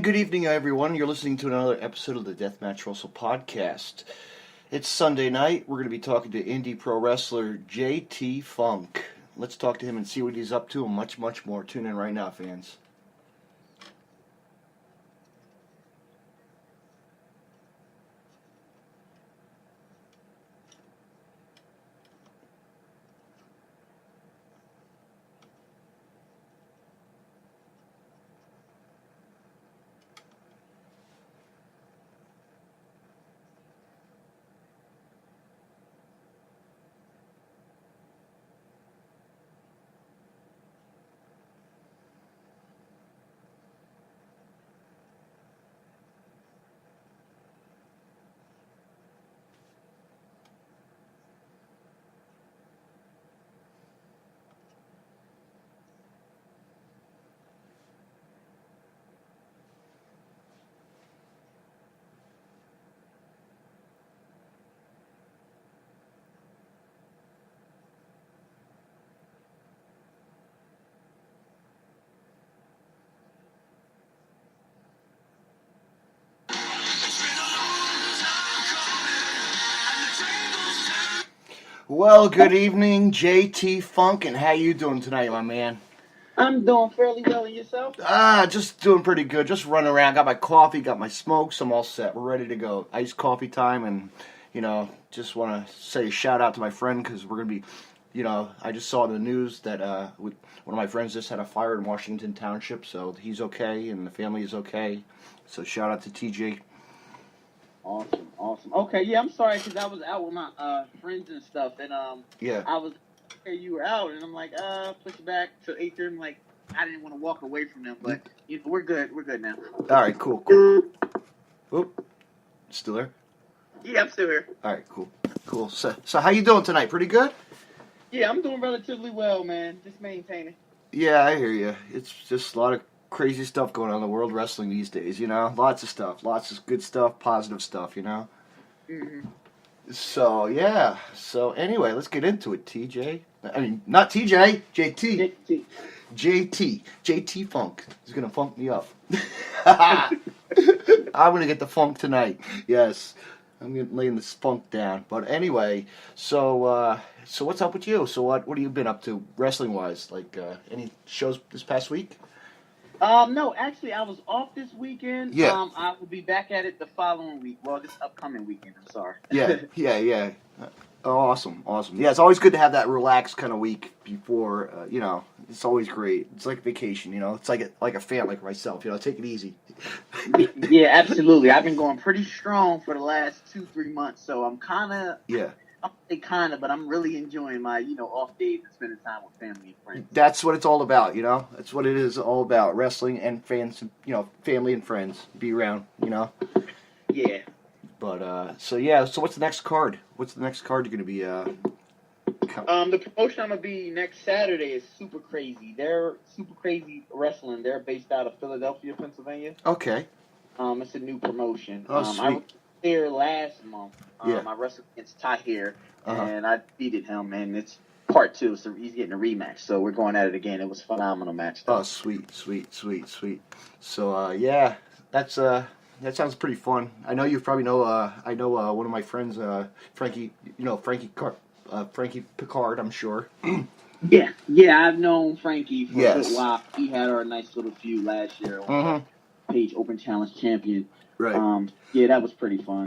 good evening, everyone. You're listening to another episode of the Deathmatch Russell podcast. It's Sunday night. We're going to be talking to Indy pro wrestler JT Funk. Let's talk to him and see what he's up to and much, much more. Tune in right now, fans. Well, good evening, JT Funk, and how you doing tonight, my man? I'm doing fairly well, and yourself? Just doing pretty good. Just running around. Got my coffee, got my smokes. I'm all set. We're ready to go. Iced coffee time, and, just want to say a shout out to my friend because we're going to be, I just saw in the news that one of my friends just had a fire in Washington Township, so he's okay, and the family is okay. So shout out to TJ. Awesome. Okay, yeah, I'm sorry because I was out with my friends and stuff, and Yeah. I was you were out, and I'm like, push it back to 8:30. I'm like, I didn't want to walk away from them, but we're good now. All right, cool. Oop, still there? Yeah, I'm still here. All right, cool. So how you doing tonight? Pretty good? Yeah, I'm doing relatively well, man. Just maintaining. Yeah, I hear you. It's just a lot of crazy stuff going on in the world of wrestling these days, Lots of stuff. Lots of good stuff, positive stuff, Mm-hmm. So, yeah. So, anyway, let's get into it, TJ. I mean, not TJ, JT. JT Funk. He's going to funk me up. I'm going to get the funk tonight. Yes. I'm laying this funk down. But anyway, so what's up with you? So what have you been up to wrestling-wise? Like, any shows this past week? No, actually, I was off this weekend. Yeah. I will be back at it the following week. Well, this upcoming weekend, I'm sorry. Yeah. Oh, awesome. Yeah, it's always good to have that relaxed kind of week before, it's always great. It's like vacation, It's like a family, like myself, take it easy. Yeah, absolutely. I've been going pretty strong for the last 2-3 months, so I'm but I'm really enjoying my, off days and spending time with family and friends. That's what it's all about, That's what it is all about, wrestling and fans, family and friends, be around, Yeah. But, so what's the next card? What's the next card you're going to be, The promotion I'm going to be next Saturday is Super Crazy. They're Super Crazy Wrestling. They're based out of Philadelphia, Pennsylvania. Okay. It's a new promotion. Oh, sweet. I was there last month. Yeah. I wrestled against Tahir, Uh-huh. and I defeated him, and it's part 2, so he's getting a rematch. So we're going at it again. It was a phenomenal match, though. Oh, sweet. So, that sounds pretty fun. I know you probably know. I know one of my friends, Frankie. Frankie Picard. I'm sure. Yeah. I've known Frankie for a good while. He had our nice little feud last year on Page Open Challenge Champion. Right. Yeah, that was pretty fun.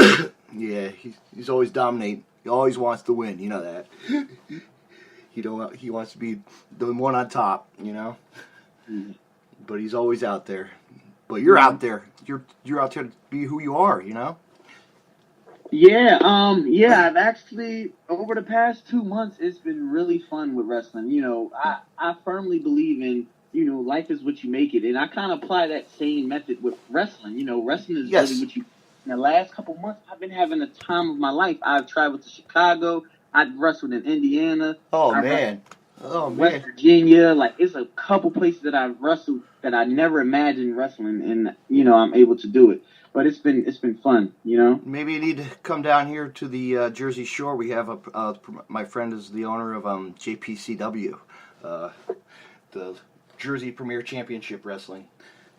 Yeah, he's always dominating. He always wants to win. You know that. He wants to be the one on top. Mm-hmm. But he's always out there. But you're out there. You're out there to be who you are, Yeah, I've actually, over the past 2 months, it's been really fun with wrestling. I firmly believe in, life is what you make it. And I kind of apply that same method with wrestling. Wrestling is really what you. In the last couple months, I've been having the time of my life. I've traveled to Chicago. I've wrestled in Indiana. West Virginia. Like, it's a couple places that I've wrestled that I never imagined wrestling, and I'm able to do it. But it's been fun, Maybe you need to come down here to the Jersey Shore. We have my friend is the owner of JPCW, the Jersey Premier Championship Wrestling.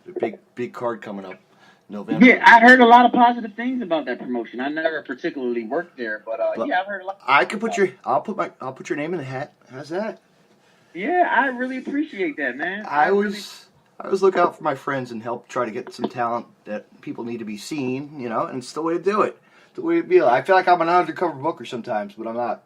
A big card coming up. November. Yeah, I heard a lot of positive things about that promotion. I never particularly worked there, but yeah, I've heard a lot. I could I'll put your name in the hat. How's that? Yeah, I really appreciate that, man. I always look out for my friends and help try to get some talent that people need to be seen, and it's the way to do it. The way to be. I feel like I'm an undercover booker sometimes, but I'm not.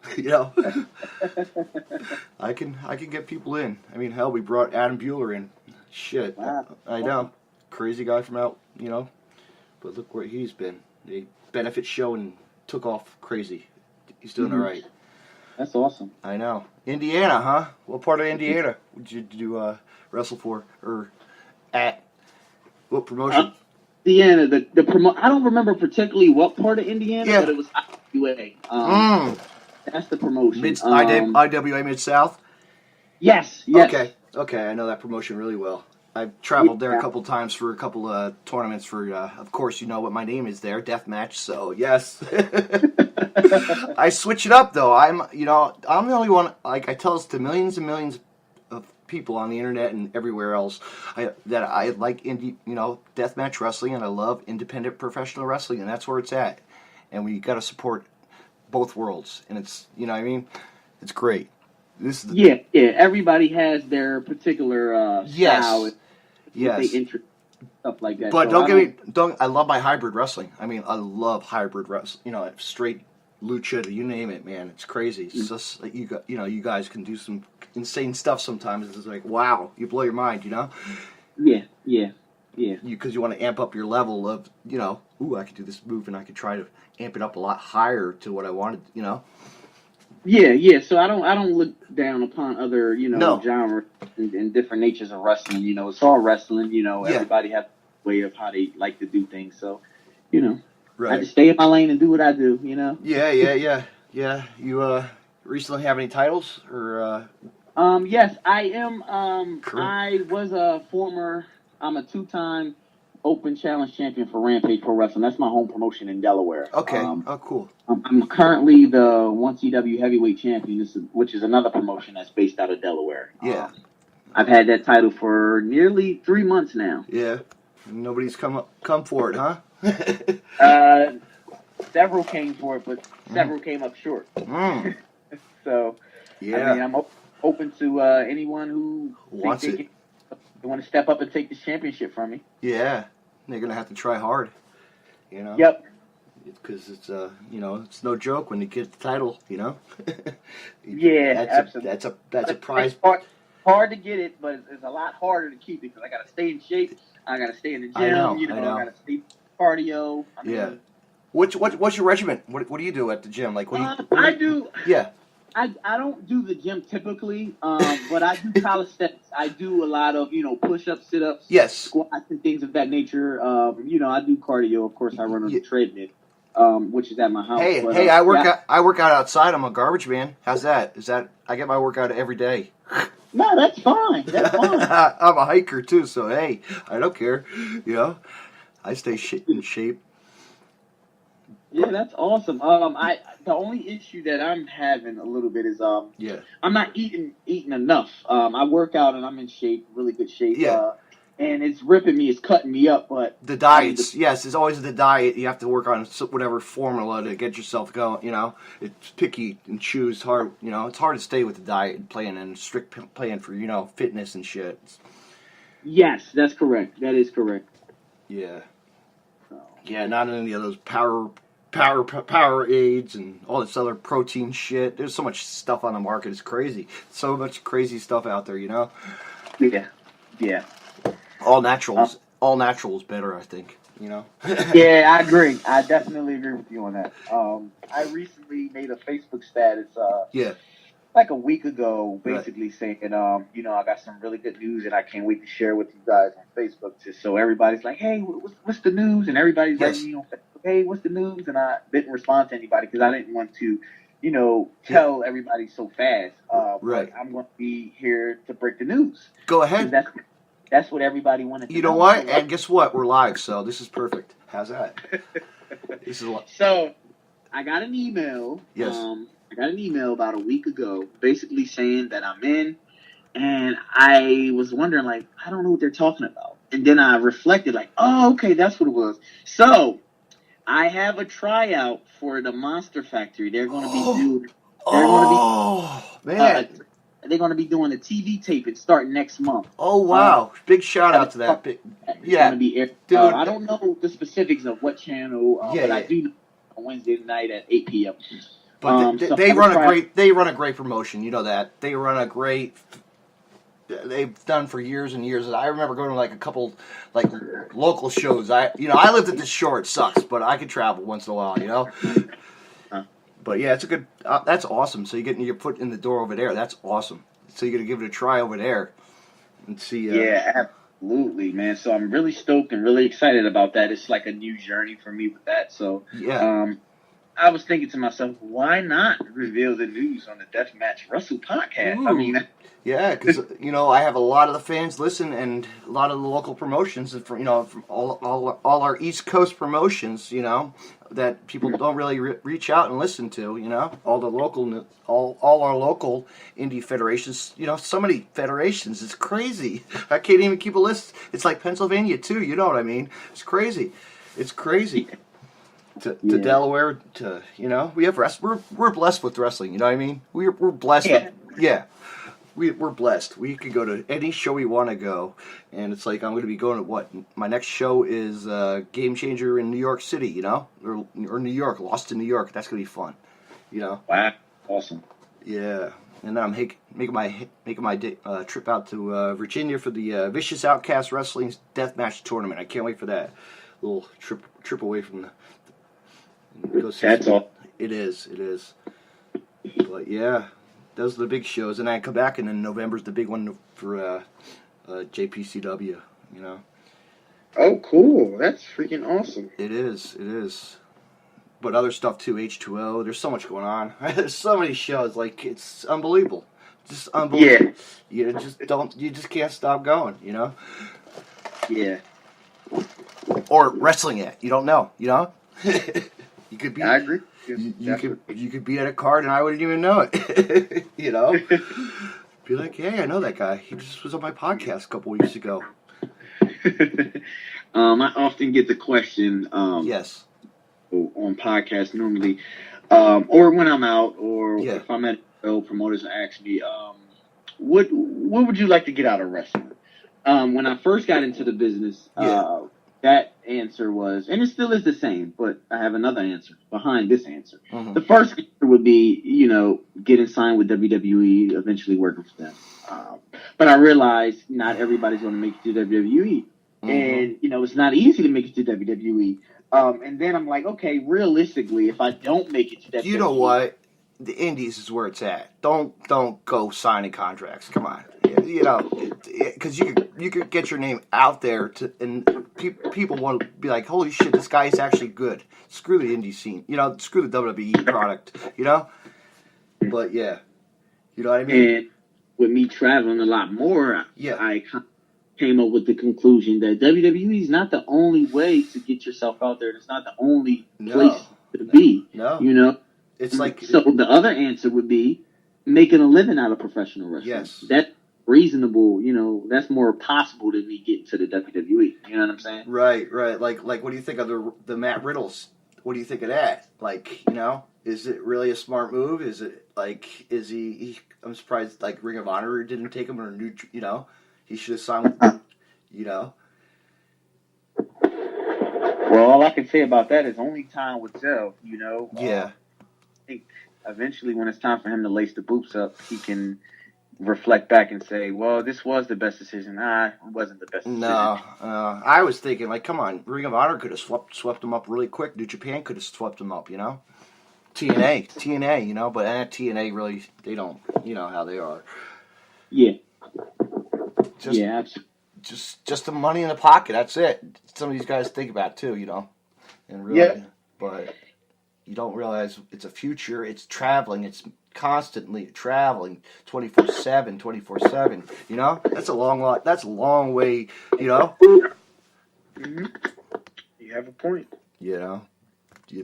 I can get people in. I mean, hell, we brought Adam Bueller in. Shit, Wow. I know, crazy guy from out, but look where he's been. The benefit show and took off crazy. He's doing all right. That's awesome. I know. Indiana, huh? What part of Indiana would you wrestle for or at? What promotion? Indiana, the I don't remember particularly what part of Indiana, but it was IWA. That's the promotion. IWA Mid-South? Yes. Okay, I know that promotion really well. I've traveled there a couple times for a couple of tournaments for, of course, you know what my name is there, Deathmatch, so yes. I switch it up, though. I'm the only one, like I tell this to millions and millions of people on the internet and everywhere else, that I like indie, deathmatch wrestling, and I love independent professional wrestling, and that's where it's at. And we got to support both worlds, and it's, it's great. Yeah. Everybody has their particular style. Yes. They interest stuff like that. But I love my hybrid wrestling. I mean, I love hybrid wrestling. Straight lucha, you name it, man. It's crazy. It's just like you guys can do some insane stuff sometimes. It's like, wow, you blow your mind, Yeah. Because you want to amp up your level of, I could do this move, and I could try to amp it up a lot higher to what I wanted, Yeah. So I don't look down upon other, genres and different natures of wrestling. It's all wrestling. Everybody has a way of how they like to do things. So, right. I just stay in my lane and do what I do. Yeah. You recently have any titles or? Yes, I am. I was I'm a 2-time Open Challenge champion for Rampage Pro Wrestling. That's my home promotion in Delaware. Okay. Cool. I'm currently the 1CW Heavyweight Champion, which is another promotion that's based out of Delaware. Yeah. I've had that title for nearly 3 months now. Yeah. Nobody's come for it, huh? Several came for it, but several came up short. So, yeah. I'm open to anyone who wants it. They want to step up and take this championship from me. Yeah, they're gonna have to try hard. Yep. Because it's it's no joke when you get the title. Yeah, absolutely. That's a prize. It's hard to get it, but it's a lot harder to keep it because I got to stay in shape. I got to stay in the gym. I know. I got to stay cardio. What's your regimen? What do you do at the gym? Like I do. Yeah. I don't do the gym typically, but I do calisthenics. I do a lot of, push-ups, sit-ups, squats, and things of that nature. I do cardio. Of course, I run on the treadmill, which is at my house. Hey, I work out outside. I'm a garbage man. How's that? I get my workout every day. No, that's fine. That's fine. I'm a hiker too, so hey, I don't care. I stay in shape. Yeah, that's awesome. The only issue that I'm having a little bit is I'm not eating enough. I work out and I'm in shape, really good shape. Yeah. And it's ripping me, it's cutting me up, but the diets, yes, it's always the diet. You have to work on whatever formula to get yourself going. It's picky and choose hard. It's hard to stay with the diet and plan and strict plan for fitness and shit. Yes, that's correct. That is correct. Yeah. Yeah, not any of those power aids and all this other protein shit. There's so much stuff on the market. It's crazy. So much crazy stuff out there, Yeah. All natural is better, I think, Yeah, I agree. I definitely agree with you on that. I recently made a Facebook status like a week ago, basically saying, I got some really good news and I can't wait to share with you guys on Facebook, just so everybody's like, hey, what's the news? And everybody's like, hey, what's the news? And I didn't respond to anybody because I didn't want to, tell everybody so fast. Right. I'm going to be here to break the news. Go ahead. That's what everybody wanted to know. You know what? And guess what? We're live, so this is perfect. How's that? So, I got an email. Yes. I got an email about a week ago basically saying that I'm in, and I was wondering, I don't know what they're talking about. And then I reflected like, oh, okay, that's what it was. So I have a tryout for the Monster Factory. They're going to be doing. They're going to be. Man. They're going to be doing a TV taping starting next month. Oh wow! Big shout out to that. It's going to be aired. Dude. I don't know the specifics of what channel, but I do know on Wednesday night at 8 p.m. But they run a great. They run a great promotion. You know that they run a great. They've done for years and years. I remember going to like a couple like local shows. I lived at this shore. It sucks, but I could travel once in a while. You know. But yeah, it's a good. That's awesome. So you're getting your foot in the door over there. That's awesome. So you're gonna give it a try over there and see. Yeah, absolutely, man. So I'm really stoked and really excited about that. It's like a new journey for me with that. So yeah. I was thinking to myself, why not reveal the news on the Deathmatch Wrestle podcast? Ooh. I mean, yeah, because I have a lot of the fans listen, and a lot of the local promotions from from all our East Coast promotions, that people don't really reach out and listen to. All the local, all our local indie federations. So many federations. It's crazy. I can't even keep a list. It's like Pennsylvania too. You know what I mean? It's crazy. It's crazy. To Delaware, we have we're blessed with wrestling. You know what I mean? We're blessed. Yeah. We're blessed. We could go to any show we want to go, and it's like I'm going to be going to my next show is Game Changer in New York City. Or New York, Lost in New York. That's going to be fun. Wow, awesome. Yeah, and then I'm making my trip out to Virginia for the Vicious Outcast Wrestling Deathmatch Tournament. I can't wait for that little trip away from the. That's all. It is. But yeah, those are the big shows, and I come back, and then November's the big one for JPCW. Oh, cool! That's freaking awesome. It is. But other stuff too, H2O. There's so much going on. There's so many shows. Like it's unbelievable. Just unbelievable. Yeah. You just can't stop going. Yeah. Or wrestling it. You don't know. You could be. I agree. You could be at a card and I wouldn't even know it. Be like, hey, I know that guy. He just was on my podcast a couple weeks ago. I often get the question. Yes. On podcasts normally, or when I'm out, or if I'm at promoters ask me, what would you like to get out of wrestling? When I first got into the business, that answer was, and it still is the same, but I have another answer behind this answer. Mm-hmm. The first answer would be, getting signed with WWE, eventually working for them. But I realized not everybody's going to make it to WWE. Mm-hmm. And, it's not easy to make it to WWE. And then I'm like, okay, realistically, if I don't make it to WWE. You know what? The Indies is where it's at. Don't go signing contracts. Come on. Because you could get your name out there and people want to be like, holy shit, this guy is actually good. Screw the indie scene, screw the WWE product, But yeah, you know what I mean. And with me traveling a lot more, I came up with the conclusion that WWE is not the only way to get yourself out there. It's not the only place to be. No, it's like so. The other answer would be making a living out of professional wrestling. Yes, that's reasonable. That's more possible than me getting to the WWE. You know what I'm saying? Right. Like what do you think of the Matt Riddles? What do you think of that? Like, is it really a smart move? Is it like, is he I'm surprised like Ring of Honor didn't take him, or new. He should have signed with. Well, all I can say about that is only time will tell. Yeah. I think eventually, when it's time for him to lace the boots up, he can reflect back and say, well, this was the best decision. It wasn't the best decision. No. I was thinking, like, come on, Ring of Honor could have swept him up really quick. New Japan could have swept him up, TNA, but TNA really, they don't, how they are. Yeah. Absolutely. Just the money in the pocket, that's it. Some of these guys think about too, and really, but you don't realize it's a future. It's traveling. It's constantly traveling, 24/7. That's a long lot. That's a long way. Mm-hmm. You have a point. You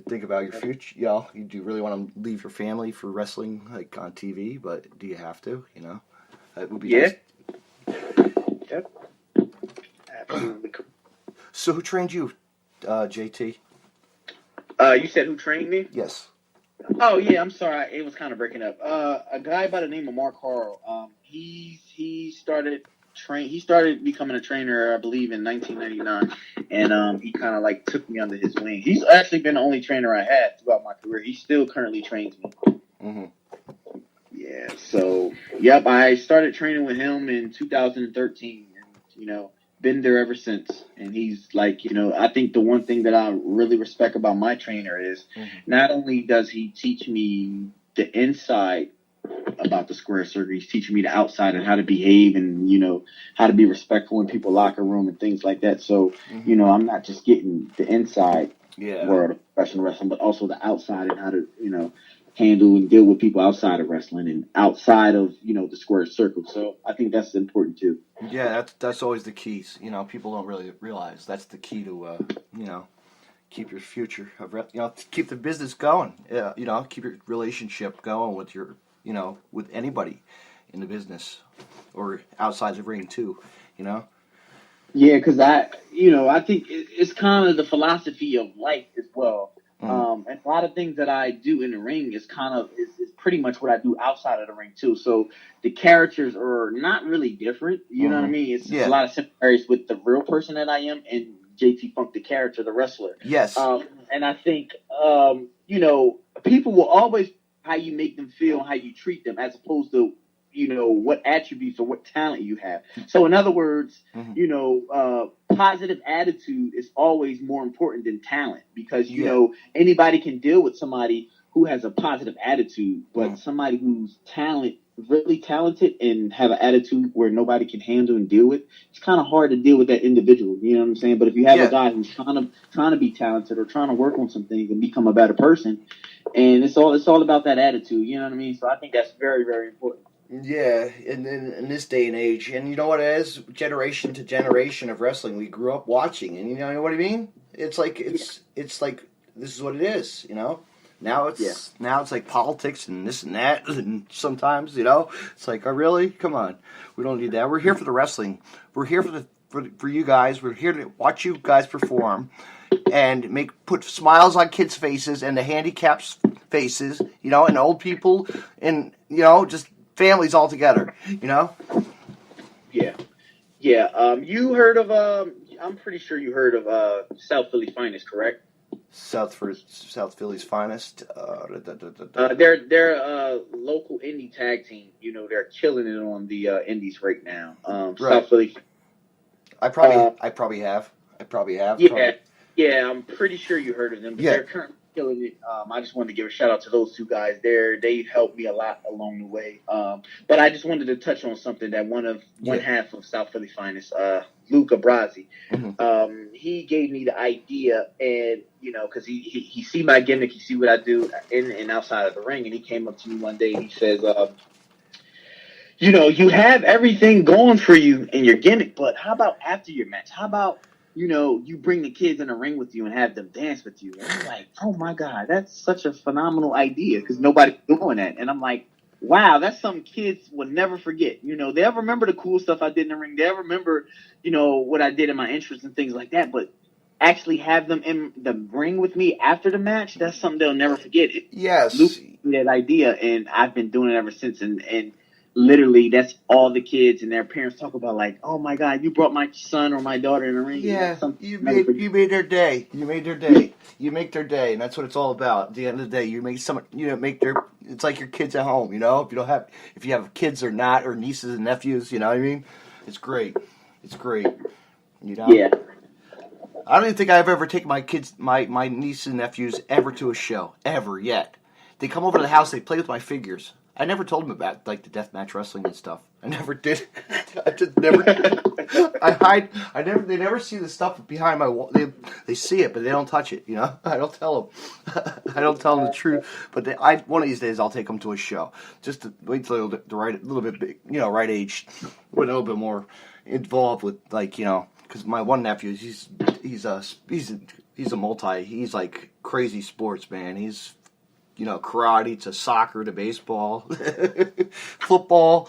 think about your future. You do really want to leave your family for wrestling, like on TV, but do you have to? It would be nice. Yep. So who trained you, JT? You said who trained me? Yes. Oh yeah, I'm sorry, it was kind of breaking up. A guy by the name of Mark Harrell. He started becoming a trainer, I believe, in 1999, and he kind of like took me under his wing. He's actually been the only trainer I had throughout my career. He still currently trains me. Mm-hmm. Yeah. So, yep, I started training with him in 2013, and been there ever since. And he's like, I think the one thing that I really respect about my trainer is not only does he teach me the inside about the square circle, he's teaching me the outside and how to behave and, how to be respectful in people's locker room and things like that. So, I'm not just getting the inside world of professional wrestling, but also the outside and how to, handle and deal with people outside of wrestling and outside of, the square circle. So I think that's important too. Yeah, that's always the keys. People don't really realize that's the key to, keep your future of, keep the business going. Yeah, keep your relationship going with your, with anybody in the business or outside the ring too. Yeah, because I think it's kind of the philosophy of life as well. And a lot of things that I do in the ring is is pretty much what I do outside of the ring too. So the characters are not really different. You know what I mean? It's a lot of similarities with the real person that I am and JT Funk, the character, the wrestler. Yes. And I think, people will always how you make them feel, how you treat them, as opposed to, what attributes or what talent you have. So in other words, positive attitude is always more important than talent because, anybody can deal with somebody who has a positive attitude, but somebody who's really talented and have an attitude where nobody can handle and deal with, it's kind of hard to deal with that individual. You know what I'm saying? But if you have a guy who's trying to be talented or trying to work on some things and become a better person, and it's all about that attitude. You know what I mean? So I think that's very, very important. Yeah, in this day and age, and you know what it is, generation to generation of wrestling, we grew up watching, and you know what I mean. It's like it's like this is what it is, Now it's like politics and this and that, and sometimes it's like, oh really? Come on, we don't need that. We're here for the wrestling. We're here for you guys. We're here to watch you guys perform and put smiles on kids' faces and the handicapped faces, and old people, and just families all together, Yeah. You heard of I'm pretty sure you heard of South Philly Finest, correct? South Philly's Finest. They're a local indie tag team. They're killing it on the indies right now. Right. South Philly. I probably have. Yeah. I'm pretty sure you heard of them. But they're currently killing it. I just wanted to give a shout out to those two guys there. They helped me a lot along the way. But I just wanted to touch on something that one half of South Philly Finest, Luca Brasi, he gave me the idea, and because he see my gimmick, he see what I do in and outside of the ring, and he came up to me one day and he says, you have everything going for you in your gimmick, but how about after your match? How about you bring the kids in the ring with you and have them dance with you? And I'm like, oh my God, that's such a phenomenal idea because nobody's doing that. And I'm like, wow, that's something kids will never forget. They'll remember the cool stuff I did in the ring. They'll remember, what I did in my entrance and things like that. But actually have them in the ring with me after the match, that's something they'll never forget. Yes. Luke gave me that idea, and I've been doing it ever since. And literally, that's all the kids and their parents talk about. Like, oh my God, you brought my son or my daughter in the ring. Yeah, you made their day. You made their day. You make their day, and that's what it's all about. At the end of the day, you make their. It's like your kids at home. If you have kids or not, or nieces and nephews, you know what I mean. It's great. It's great. Yeah. I don't even think I've ever taken my kids, my nieces and nephews, ever to a show ever yet. They come over to the house. They play with my figures. I never told them about the deathmatch wrestling and stuff. I never did. I just never. I hide. They never see the stuff behind my wall. They see it, but they don't touch it. I don't tell them. I don't tell them the truth. But one of these days I'll take them to a show. Just to wait till the little bit big, right age, with a little bit more involved with because my one nephew he's a multi. He's like crazy sports man. He's karate to soccer to baseball, football,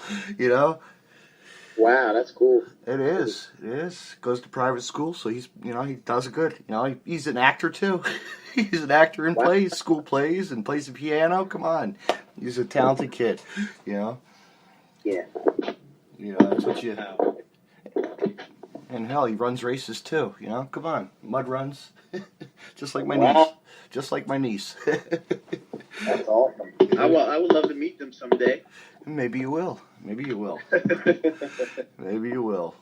Wow, that's cool. It is. It is. Goes to private school, so he's, he does it good. He's an actor too. He's an actor and plays school plays and plays the piano. Come on, he's a talented kid. Yeah. That's what you. And hell, he runs races too. Come on, mud runs, just like my niece. Just like my niece. That's awesome. I would love to meet them someday. Maybe you will. Maybe you will.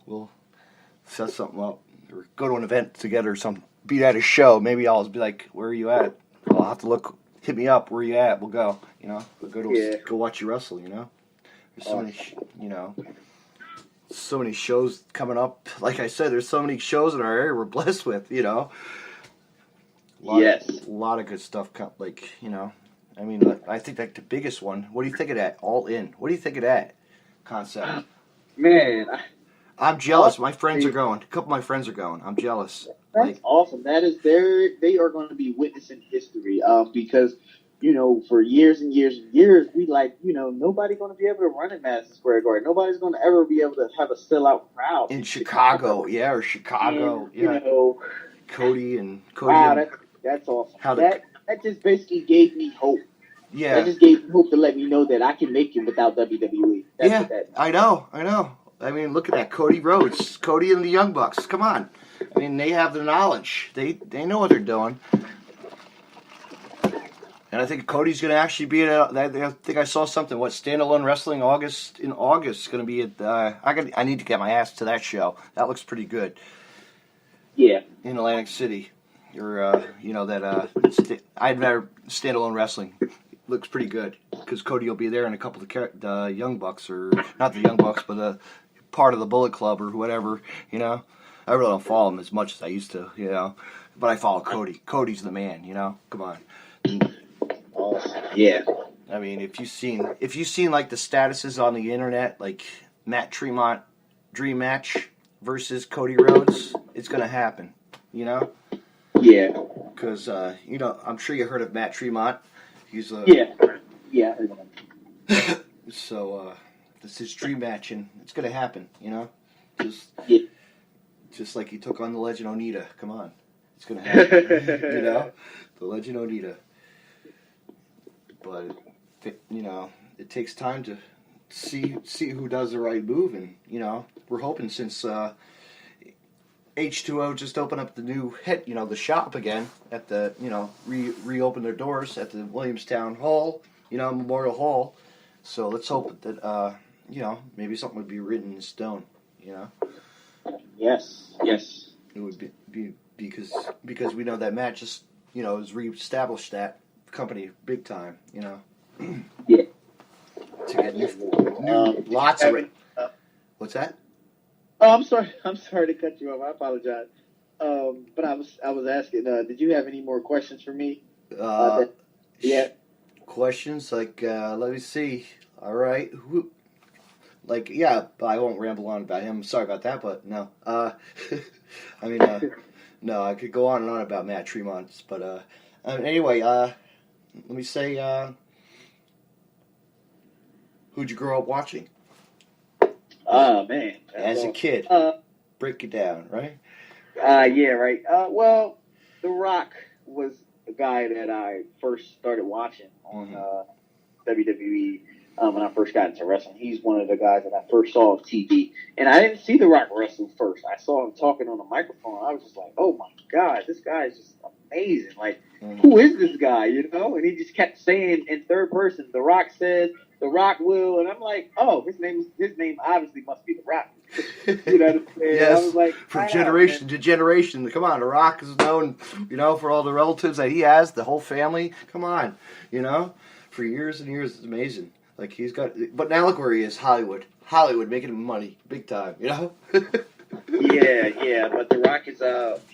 We'll set something up or go to an event together or something. Be at a show. Maybe I'll be like, "Where are you at?" I'll have to look. Hit me up. Where are you at? We'll go. We'll go watch you wrestle. There's so many. So many shows coming up. Like I said, there's so many shows in our area we're blessed with. A lot of good stuff. I think the biggest one. What do you think of that? All In. What do you think of that concept? Man, I'm jealous. My friends are going. A couple of my friends are going. I'm jealous. That's awesome. That is they are going to be witnessing history. Because for years and years and years, we nobody's going to be able to run in Madison Square Garden. Nobody's going to ever be able to have a sellout crowd in Chicago. Or Chicago. And, Cody. Wow, that's awesome. That just basically gave me hope. Yeah. That just gave me hope to let me know that I can make it without WWE. I know. I mean, look at that. Cody Rhodes. Cody and the Young Bucks. Come on. I mean, they have the knowledge. They know what they're doing. And I think Cody's going to actually be at. I think I saw something. Standalone Wrestling in August going to be at. I need to get my ass to that show. That looks pretty good. Yeah. In Atlantic City, or I've never Standalone Wrestling. Looks pretty good because Cody will be there and a couple of the Young Bucks, or not the Young Bucks, but part of the Bullet Club or whatever. I really don't follow him as much as I used to. But I follow Cody. Cody's the man. Come on. Yeah. I mean, if you've seen like the statuses on the internet, like Matt Tremont dream match versus Cody Rhodes, it's gonna happen. Yeah. Because I'm sure you heard of Matt Tremont. He's yeah. So this is his dream match, and it's gonna happen. Just like he took on the Legend Onita. Come on, it's gonna happen. The Legend Onita. But it takes time to see who does the right move, and we're hoping since H2O just opened up the new the shop again at the reopened their doors at the Williamstown Hall, Memorial Hall. So let's hope that maybe something would be written in stone. Yes. It would be because we know that Matt just has reestablished that company big time, Yeah. To get new lots of it. What's that? Oh, I'm sorry to cut you off. I apologize. But I was asking, did you have any more questions for me? Yeah. Questions like let me see. All right. But I won't ramble on about him. Sorry about that, but no. No, I could go on and on about Matt Tremont, but anyway, let me say, who'd you grow up watching? Oh, man. As a kid. Break it down, right? Yeah, right. Well, The Rock was the guy that I first started watching on WWE when I first got into wrestling. He's one of the guys that I first saw on TV. And I didn't see The Rock wrestle first. I saw him talking on the microphone. I was just like, oh, my God, this guy is just amazing. Like, who is this guy, And he just kept saying in third person, The Rock says, The Rock will. And I'm like, oh, his name obviously must be The Rock. You know what I'm saying? Yes, I was like, from generation to generation. Come on, The Rock is known, for all the relatives that he has, the whole family. Come on, for years and years. It's amazing. Like he's got, but now look where he is, Hollywood making him money, big time. Yeah. But The Rock is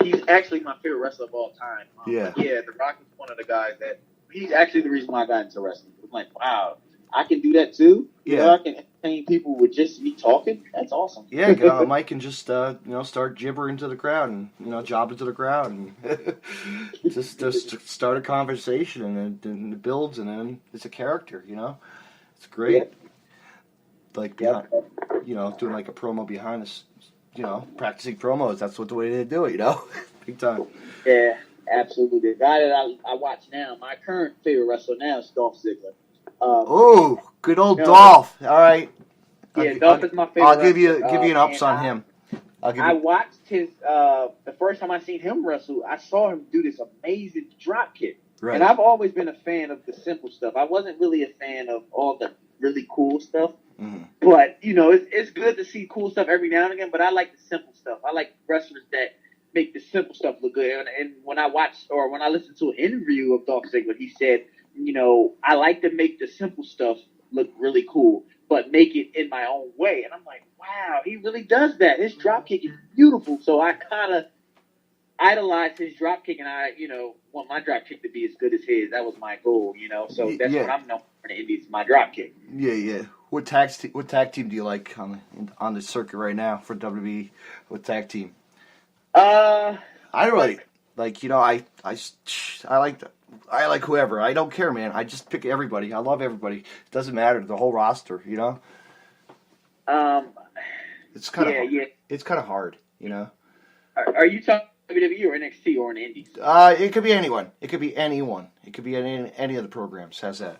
he's actually my favorite wrestler of all time. The Rock is one of the guys that he's actually the reason why I got into wrestling. It was like, wow, I can do that too. I can entertain people with just me talking. That's awesome. Yeah, get on the mic and just start gibbering to the crowd and jobbing to the crowd and just start a conversation and it builds and then it's a character. It's great. like behind, doing like a promo behind us, practicing promos. That's what the way to do it, big time. Yeah, absolutely. The guy that I watch now, my current favorite wrestler now is Dolph Ziggler. Good old Dolph. All right. Yeah, Dolph is my favorite. I'll give you an ups on him. I watched his the first time I seen him wrestle. I saw him do this amazing drop kick, right. And I've always been a fan of the simple stuff. I wasn't really a fan of all the really cool stuff, but it's good to see cool stuff every now and again. But I like the simple stuff. I like wrestlers that make the simple stuff look good. And when I watched or when I listened to an interview of Dolph Ziggler, he said, I like to make the simple stuff look really cool, but make it in my own way. And I'm like, wow, he really does that. His drop kick is beautiful. So I kind of idolize his drop kick, and I, want my drop kick to be as good as his. That was my goal, So that's what I'm known for the Indies, my drop kick. Yeah. What tag team do you like on the circuit right now for WWE? What tag team? I really like. I like whoever. I don't care, man. I just pick everybody. I love everybody. It doesn't matter. The whole roster, It's kind of It's kind of hard, Are you talking WWE or NXT or an Indies? It could be anyone. It could be anyone. It could be any of the programs. How's that?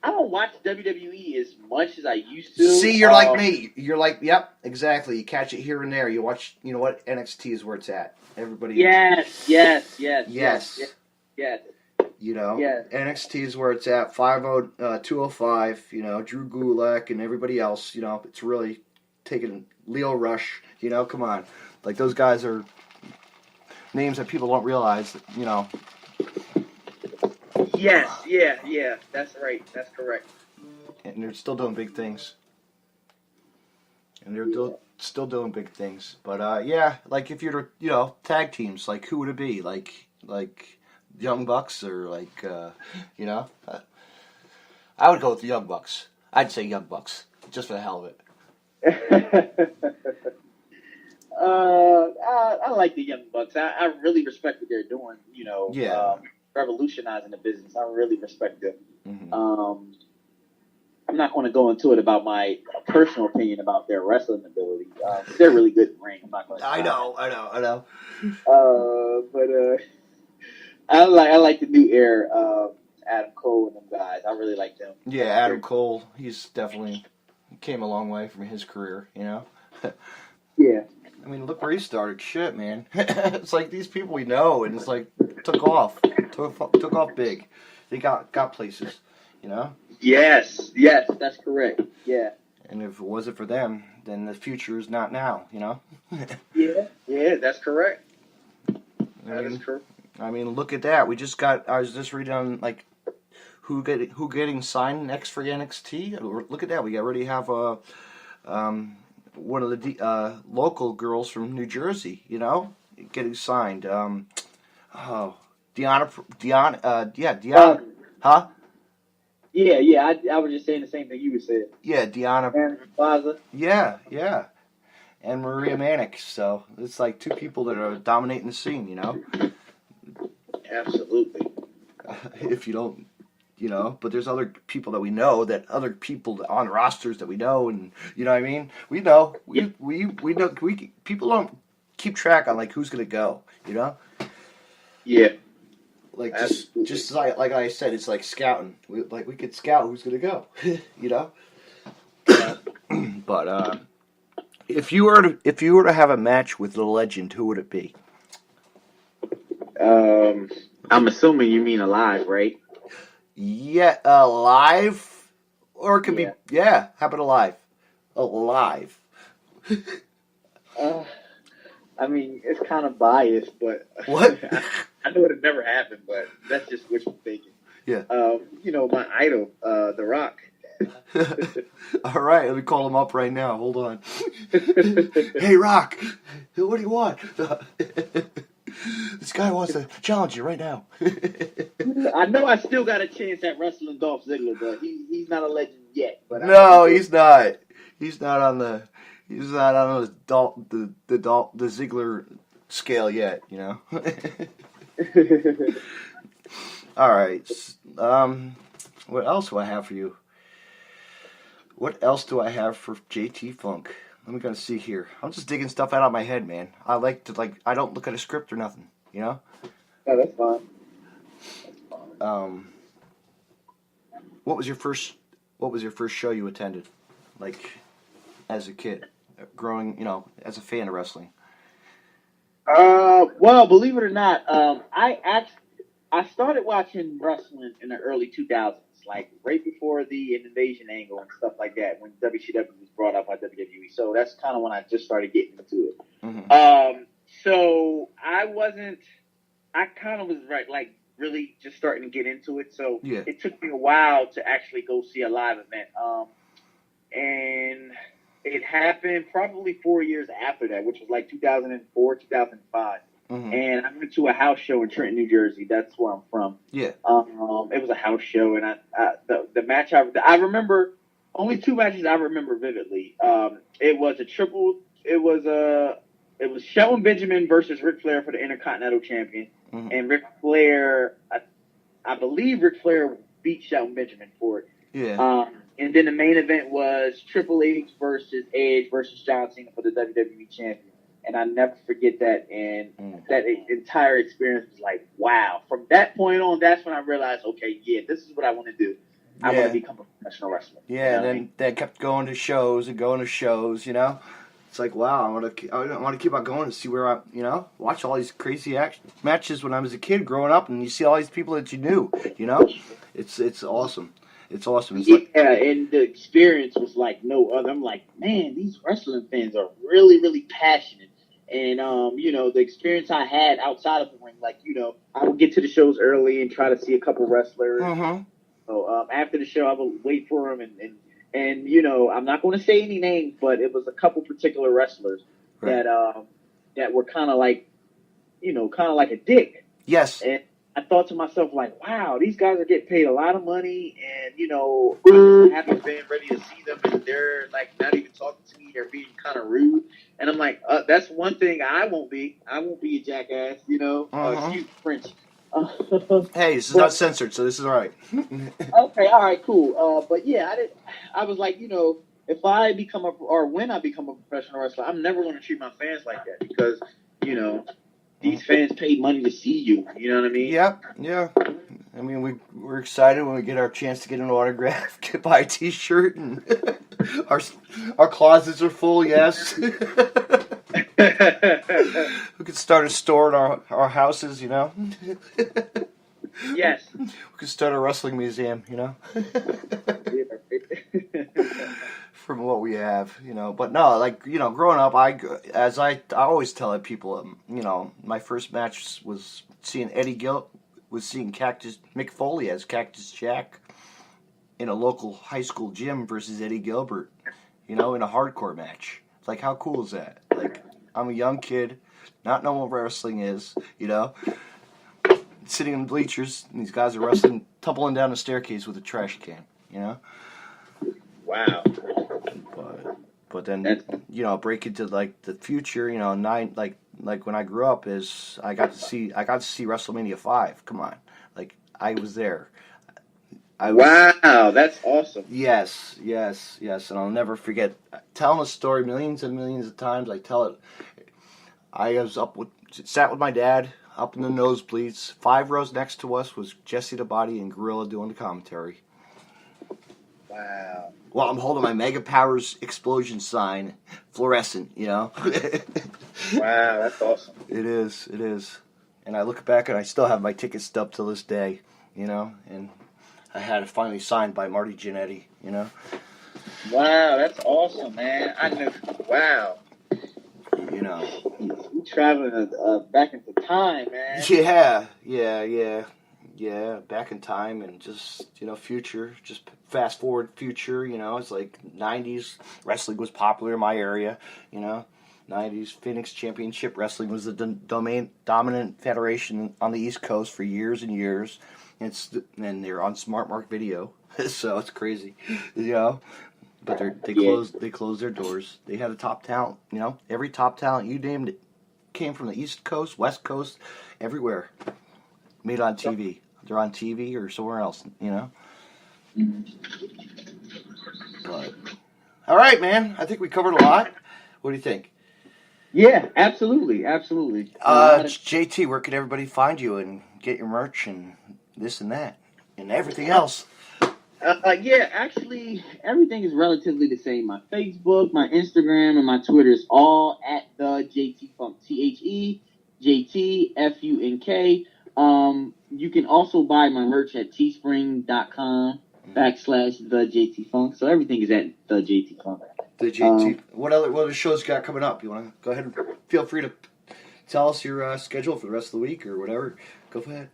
I don't watch WWE as much as I used to. See, you're like me. You're like, yep, exactly. You catch it here and there. You watch, NXT is where it's at. Everybody. Yes. Yes. Yes. NXT is where it's at. 205. Drew Gulak and everybody else. It's really taking Leo Rush. Come on, like those guys are names that people don't realize. Yes. Yeah. That's right. That's correct. And they're still doing big things. And they're still doing big things. But like if you're tag teams, like who would it be? Like Young Bucks or I would go with the Young Bucks. I'd say Young Bucks just for the hell of it. I like the Young Bucks. I really respect what they're doing. Revolutionizing the business. I really respect them. Mm-hmm. I'm not going to go into it about my personal opinion about their wrestling ability. They're really good in the ring. I'm not going to. I know. But I like the new era. Adam Cole and them guys. I really like them. Yeah, Adam Cole. He's definitely came a long way from his career. Yeah. I mean, look where he started. Shit, man. It's like these people we know, and it's like took off big. They got places, Yes, that's correct. Yeah. And if it wasn't for them, then the future is not now. Yeah, that's correct. That is true. I mean, look at that. I was just reading on who getting signed next for NXT. Look at that. We already have one of the local girls from New Jersey, getting signed. Deanna. Huh? Yeah. I was just saying the same thing you were saying. Yeah, Deanna Plaza. Yeah. And Maria Mannix. So it's like two people that are dominating the scene, Absolutely. If you don't, but there's other people that we know, other people on rosters that we know, and you know what I mean? We know. We know. People don't keep track on who's gonna go, Yeah. Just like I said, it's like scouting. We could scout who's gonna go, But if you were to have a match with the legend, who would it be? I'm assuming you mean alive, right? Yeah, alive, or it could be. Yeah, how about alive? Alive. I mean, it's kind of biased, but what? I know it never happened, but that's just wishful thinking. Yeah. My idol, The Rock. All right, let me call him up right now. Hold on. Hey, Rock, what do you want? This guy wants to challenge you right now. I know I still got a chance at wrestling Dolph Ziggler, but he's not a legend yet. But no, he's not. He's not on the Ziggler scale yet. All right. What else do I have for you? What else do I have for JT Funk? Let me go see here. I'm just digging stuff out of my head, man. I like to I don't look at a script or nothing, you know? Yeah, that's fine. What was your first show you attended? Like as a kid, growing, as a fan of wrestling? Well, believe it or not, I started watching wrestling in the early 2000s, like right before the invasion angle and stuff like that, when WCW was brought up by WWE. So that's kind of when I just started getting into it. Mm-hmm. So I kind of was really just starting to get into it. So Yeah. it took me a while to actually go see a live event. And it happened probably 4 years after that, which was like 2004, 2005. Mm-hmm. And I went to a house show in Trenton, New Jersey. That's where I'm from. Yeah. It was a house show, and the match I remember, only two matches I remember vividly. It was Shelton Benjamin versus Ric Flair for the Intercontinental Champion, Mm-hmm. and Ric Flair, I believe Ric Flair beat Shelton Benjamin for it. Yeah. And then the main event was Triple H versus Edge versus John Cena for the WWE Champion. And I never forget that. And that entire experience was like, wow. From that point on, that's when I realized, okay, yeah, this is what I want to do. I want to become a professional wrestler. Yeah, and then they kept going to shows and going to shows, It's like, wow, I want to keep on going to see where watch all these crazy matches when I was a kid growing up, and you see all these people that you knew, It's awesome. It's awesome. It's and the experience was like no other. I'm like, man, these wrestling fans are really, really passionate. And, the experience I had outside of the ring, I would get to the shows early and try to see a couple wrestlers. Mm-hmm. So after the show, I would wait for them. And I'm not going to say any names, but it was a couple particular wrestlers that were kind of like a dick. Yes. And I thought to myself, like, wow, these guys are getting paid a lot of money, and, I just haven't been ready to see them, and they're, like, not even talking to me. They're being kind of rude. And I'm like, that's one thing I won't be. I won't be a jackass, excuse French. Hey, this is not censored, so this is all right. Okay, all right, cool. But, yeah, I was like, if I become when I become a professional wrestler, I'm never going to treat my fans like that because, these fans paid money to see you. You know what I mean? Yep. Yeah. I mean, we're excited when we get our chance to get an autograph, buy a T-shirt, and our closets are full. Yes. We could start a store in our houses. Yes. We could start a wrestling museum. From what we have, but no, growing up, I always tell people, my first match was seeing Cactus Mick Foley as Cactus Jack in a local high school gym versus Eddie Gilbert, in a hardcore match. It's like, how cool is that? Like, I'm a young kid, not knowing what wrestling is, sitting in the bleachers, and these guys are wrestling, tumbling down the staircase with a trash can, Wow. But then, break into the future, like when I grew up I got to see WrestleMania 5. Come on. I was there. Wow, that's awesome. Yes. And I'll never forget telling a story millions and millions of times. I tell it. I was sat with my dad up in the nosebleeds. 5 rows next to us was Jesse the Body and Gorilla doing the commentary. Wow. Well, I'm holding my Mega Powers explosion sign, fluorescent, Wow, that's awesome. It is. And I look back and I still have my ticket stub to this day, and I had it finally signed by Marty Jannetty, Wow, that's awesome, man. I know. Wow. You traveling back into time, man. Yeah, back in time and just, future, just fast forward future, it's like 90s, wrestling was popular in my area, 90s, Phoenix Championship Wrestling was the dominant federation on the East Coast for years and years, and they're on Smart Mark Video, so it's crazy, but they closed their doors. They had a top talent, every top talent you named came from the East Coast, West Coast, everywhere, made on TV. They're on TV or somewhere else, Mm-hmm. But All right, man. I think we covered a lot. What do you think? Yeah, absolutely. JT, where can everybody find you and get your merch and this and that and everything else? Yeah, actually, everything is relatively the same. My Facebook, my Instagram, and my Twitter is all at the JT Funk. TheJTFunk. You can also buy my merch at teespring.com /the JT Funk. So everything is at the JT Funk. The JT. What other shows you got coming up? You want to go ahead and feel free to tell us your schedule for the rest of the week or whatever. Go ahead.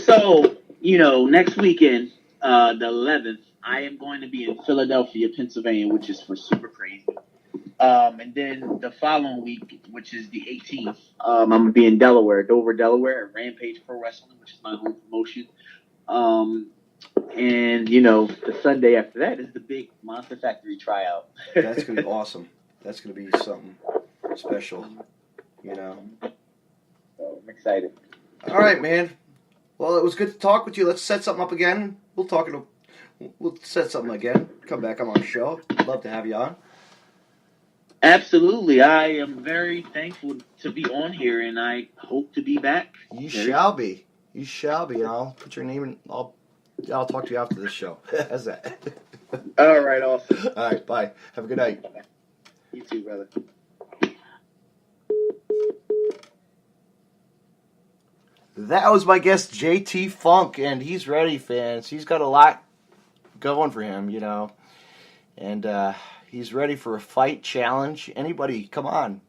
So, next weekend, the 11th, I am going to be in Philadelphia, Pennsylvania, which is for Super Crazy. And then the following week, which is the 18th, I'm going to be in Dover, Delaware, at Rampage Pro Wrestling, which is my home promotion. And, the Sunday after that is the big Monster Factory tryout. That's going to be awesome. That's going to be something special, So I'm excited. All right, man. Well, it was good to talk with you. Let's set something up again. We'll set something again. Come back on our show. I'd love to have you on. Absolutely. I am very thankful to be on here, and I hope to be back. You shall be. You shall be. I'll put your name in. I'll talk to you after this show. How's that? All right, awesome. All right, bye. Have a good night. You too, brother. That was my guest, JT Funk, and he's ready, fans. He's got a lot going for him, and he's ready for a fight challenge. Anybody, come on.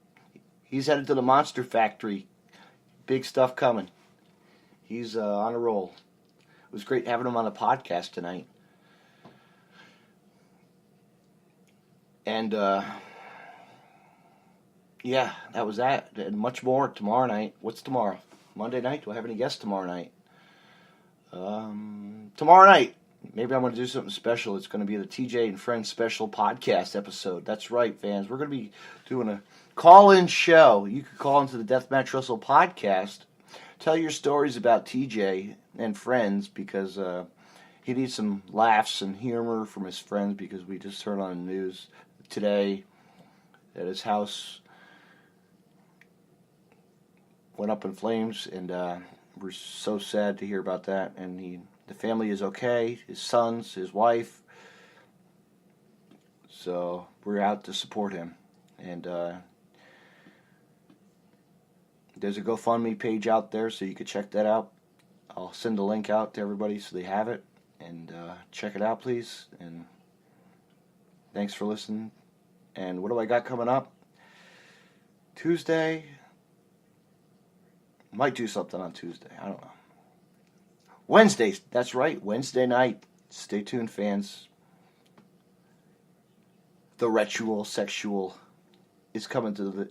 He's headed to the Monster Factory. Big stuff coming. He's on a roll. It was great having him on the podcast tonight. And, yeah, that was that. And much more tomorrow night. What's tomorrow? Monday night? Do I have any guests tomorrow night? Tomorrow night, maybe I'm going to do something special. It's going to be the TJ and Friends special podcast episode. That's right, fans. We're going to be doing a call-in show. You could call into the Deathmatch Wrestle podcast. Tell your stories about TJ and Friends because he needs some laughs and humor from his friends because we just heard on the news today that his house went up in flames, and we're so sad to hear about that. And the family is okay, his sons, his wife. So we're out to support him. And there's a GoFundMe page out there, so you can check that out. I'll send a link out to everybody so they have it. And check it out, please. And thanks for listening. And what do I got coming up? Tuesday. Might do something on Tuesday. I don't know. Wednesday. That's right. Wednesday night. Stay tuned, fans. The Ritual Sexual is coming to the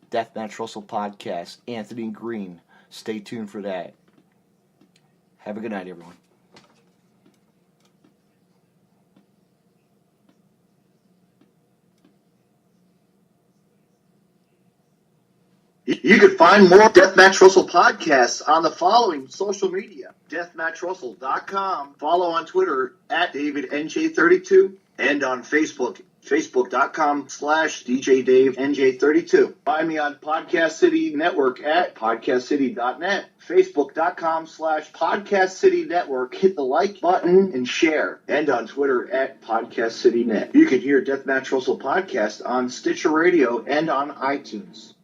Deathmatch Wrestle podcast. Anthony Green. Stay tuned for that. Have a good night, everyone. You can find more Deathmatch Russell podcasts on the following social media. DeathmatchRussell.com. Follow on Twitter at DavidNJ32 and on Facebook. Facebook.com/DJDaveNJ32. Find me on Podcast City Network at PodcastCity.net. Facebook.com/Podcast City Network. Hit the like button and share. And on Twitter at PodcastCityNet. You can hear Deathmatch Russell podcast on Stitcher Radio and on iTunes.